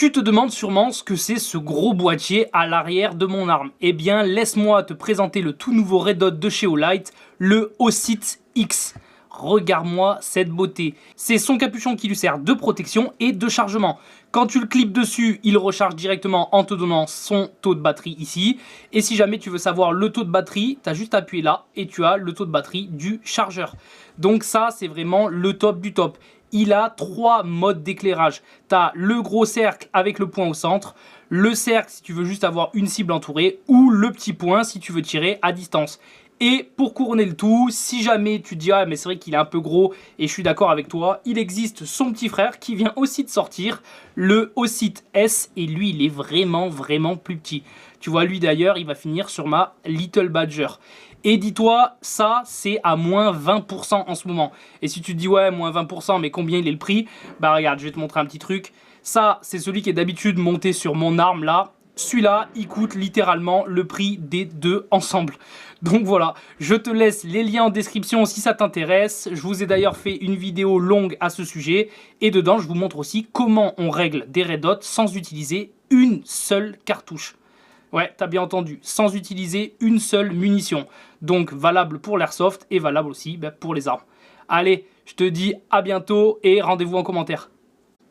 Tu te demandes sûrement ce que c'est ce gros boîtier à l'arrière de mon arme. Eh bien, laisse-moi te présenter le tout nouveau Red Dot de chez Olight, le Ocit X. Regarde-moi cette beauté. C'est son capuchon qui lui sert de protection et de chargement. Quand tu le clips dessus, il recharge directement en te donnant son taux de batterie ici. Et si jamais tu veux savoir le taux de batterie, tu as juste à appuyer là et tu as le taux de batterie du chargeur. Donc ça, c'est vraiment le top du top. Il a 3 modes d'éclairage. Tu as le gros cercle avec le point au centre, le cercle si tu veux juste avoir une cible entourée, ou le petit point si tu veux tirer à distance. Et pour couronner le tout, si jamais tu te dis « Ah mais c'est vrai qu'il est un peu gros et je suis d'accord avec toi », il existe son petit frère qui vient aussi de sortir, le Ocit S, et lui il est vraiment plus petit. Tu vois, lui d'ailleurs il va finir sur ma Little Badger. Et dis-toi, ça c'est à moins 20% en ce moment. Et si tu te dis ouais moins 20% mais combien il est le prix? Bah regarde, je vais te montrer un petit truc. Ça c'est celui qui est d'habitude monté sur mon arme là. Celui-là, il coûte littéralement le prix des deux ensemble. Donc voilà, je te laisse les liens en description si ça t'intéresse. Je vous ai d'ailleurs fait une vidéo longue à ce sujet. Et dedans, je vous montre aussi comment on règle des Red Dot sans utiliser une seule cartouche. Ouais, t'as bien entendu, sans utiliser une seule munition. Donc valable pour l'airsoft et valable aussi pour les armes. Allez, je te dis à bientôt et rendez-vous en commentaire.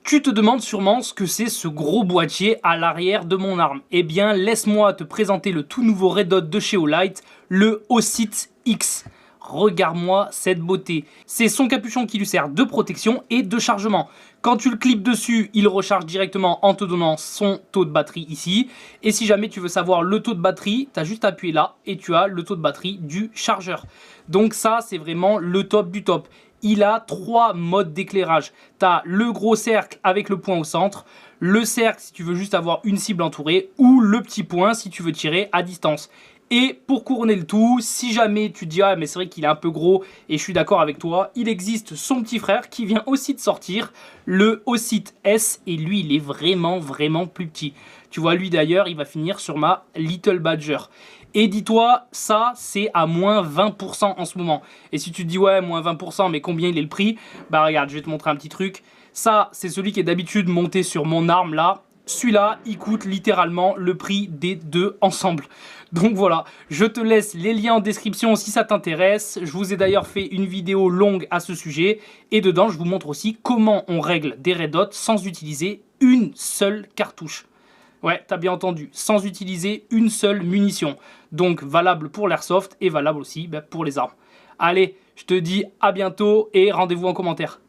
Tu te demandes sûrement ce que c'est ce gros boîtier à l'arrière de mon arme. Eh bien, laisse-moi te présenter le tout nouveau Red Dot de chez Olight, le Ocit X. Regarde-moi cette beauté. C'est son capuchon qui lui sert de protection et de chargement. Quand tu le clips dessus, il recharge directement en te donnant son taux de batterie ici. Et si jamais tu veux savoir le taux de batterie, tu as juste à appuyer là et tu as le taux de batterie du chargeur. Donc ça, c'est vraiment le top du top. Il a 3 modes d'éclairage. Tu as le gros cercle avec le point au centre, le cercle si tu veux juste avoir une cible entourée, ou le petit point si tu veux tirer à distance. Et pour couronner le tout, si jamais tu te dis « Ah mais c'est vrai qu'il est un peu gros et je suis d'accord avec toi », il existe son petit frère qui vient aussi de sortir, le Ocit S, et lui il est vraiment plus petit. Tu vois, lui d'ailleurs il va finir sur ma Little Badger. Et dis-toi, ça c'est à moins 20% en ce moment. Et si tu te dis ouais moins 20% mais combien il est le prix? Bah regarde, je vais te montrer un petit truc. Ça c'est celui qui est d'habitude monté sur mon arme là. Celui-là, il coûte littéralement le prix des deux ensemble. Donc voilà, je te laisse les liens en description si ça t'intéresse. Je vous ai d'ailleurs fait une vidéo longue à ce sujet. Et dedans, je vous montre aussi comment on règle des Red Dot sans utiliser une seule cartouche. Ouais, t'as bien entendu, sans utiliser une seule munition. Donc valable pour l'airsoft et valable aussi pour les armes. Allez, je te dis à bientôt et rendez-vous en commentaire.